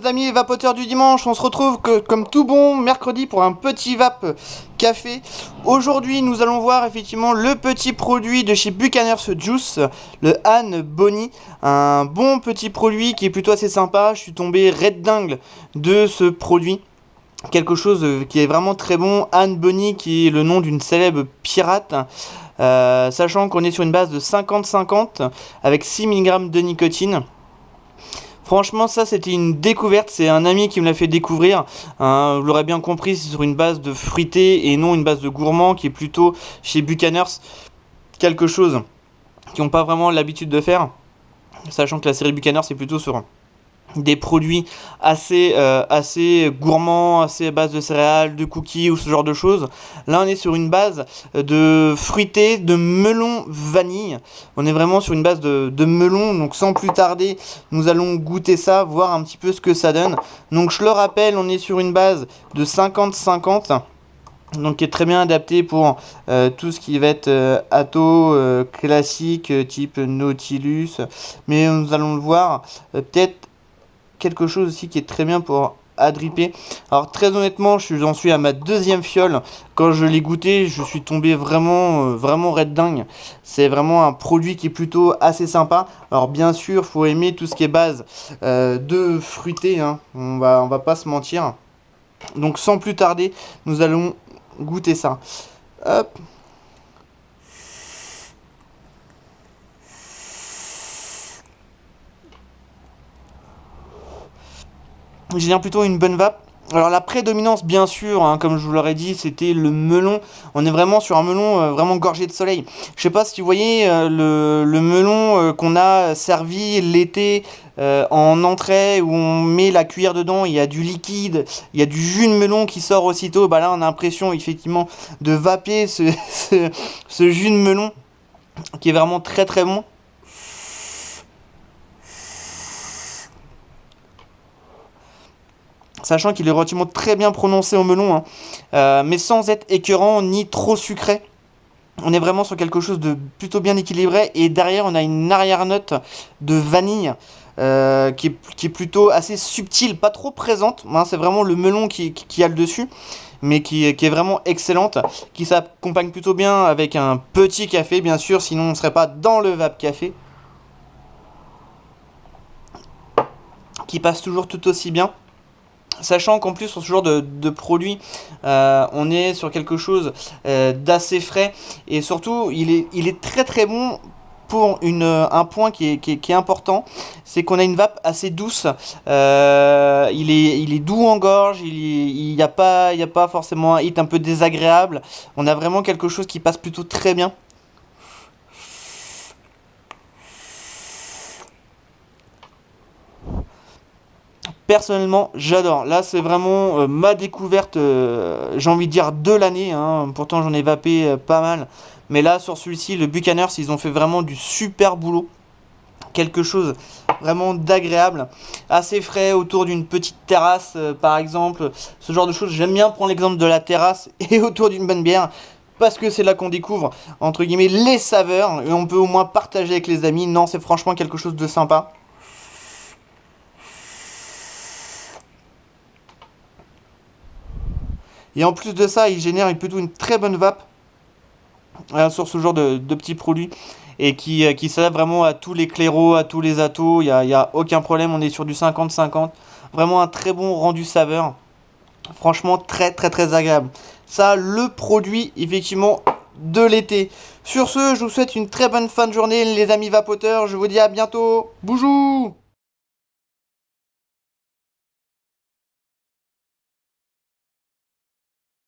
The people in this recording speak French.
nos amis vapoteurs du dimanche, on se retrouve comme tout bon mercredi pour un petit vape café. Aujourd'hui nous allons voir effectivement le petit produit de chez Buchaners Juice, le Han Bonny. Un bon petit produit qui est plutôt assez sympa, je suis tombé red dingue de ce produit. Quelque chose qui est vraiment très bon, Han Bonny qui est le nom d'une célèbre pirate. Sachant qu'on est sur une base de 50-50 avec 6 mg de nicotine. Franchement, ça c'était une découverte, c'est un ami qui me l'a fait découvrir. Vous l'aurez bien compris, c'est sur une base de fruité et non une base de gourmand qui est plutôt chez Buchaners. Quelque chose qu'ils n'ont pas vraiment l'habitude de faire, sachant que la série Buchaners c'est plutôt sur des produits assez gourmands, assez à base de céréales, de cookies ou ce genre de choses. Là on est sur une base de fruité, de melon vanille. On est vraiment sur une base de melon, donc sans plus tarder nous allons goûter ça, voir un petit peu ce que ça donne. Donc je le rappelle, on est sur une base de 50-50. Donc qui est très bien adapté pour tout ce qui va être atto classique type Nautilus. Mais nous allons le voir, peut-être quelque chose aussi qui est très bien pour dripper. Alors très honnêtement, j'en suis à ma deuxième fiole. Quand je l'ai goûté, je suis tombé vraiment red dingue. C'est vraiment un produit qui est plutôt assez sympa. Alors bien sûr, faut aimer tout ce qui est base de fruité, hein. On va pas se mentir. Donc sans plus tarder, nous allons goûter ça. Hop. Génère plutôt une bonne vape. Alors la prédominance bien sûr, hein, comme je vous l'aurais dit, c'était le melon. On est vraiment sur un melon vraiment gorgé de soleil. Je sais pas si vous voyez le melon qu'on a servi l'été en entrée, où on met la cuillère dedans, il y a du liquide, il y a du jus de melon qui sort aussitôt. Bah là on a l'impression effectivement de vaper ce jus de melon qui est vraiment très bon. Sachant qu'il est relativement très bien prononcé au melon, hein, mais sans être écœurant ni trop sucré. On est vraiment sur quelque chose de plutôt bien équilibré. Et derrière, on a une arrière-note de vanille qui est plutôt assez subtile, pas trop présente. Hein, c'est vraiment le melon qui a le dessus, mais qui est vraiment excellente, qui s'accompagne plutôt bien avec un petit café, bien sûr, sinon on ne serait pas dans le vape café, qui passe toujours tout aussi bien. Sachant qu'en plus sur ce genre de produit, on est sur quelque chose d'assez frais. Et surtout, il est très bon pour un point qui est important. C'est qu'on a une vape assez douce. Il est doux en gorge. Il n'y a pas forcément un hit un peu désagréable. On a vraiment quelque chose qui passe plutôt très bien. Personnellement, j'adore. Là, c'est vraiment ma découverte, j'ai envie de dire, de l'année, hein. Pourtant, j'en ai vapé pas mal. Mais là, sur celui-ci, le Buchaners, ils ont fait vraiment du super boulot. Quelque chose vraiment d'agréable. Assez frais autour d'une petite terrasse, par exemple. Ce genre de choses. J'aime bien prendre l'exemple de la terrasse et autour d'une bonne bière. Parce que c'est là qu'on découvre, entre guillemets, les saveurs. Et on peut au moins partager avec les amis. Non, c'est franchement quelque chose de sympa. Et en plus de ça, il génère plutôt une très bonne vape sur ce genre de petits produits. Et qui s'adapte vraiment à tous les clairos, à tous les attos. Il y a aucun problème, on est sur du 50-50. Vraiment un très bon rendu saveur. Franchement, très agréable. Ça, le produit, effectivement, de l'été. Sur ce, je vous souhaite une très bonne fin de journée, les amis vapoteurs. Je vous dis à bientôt. Boujou!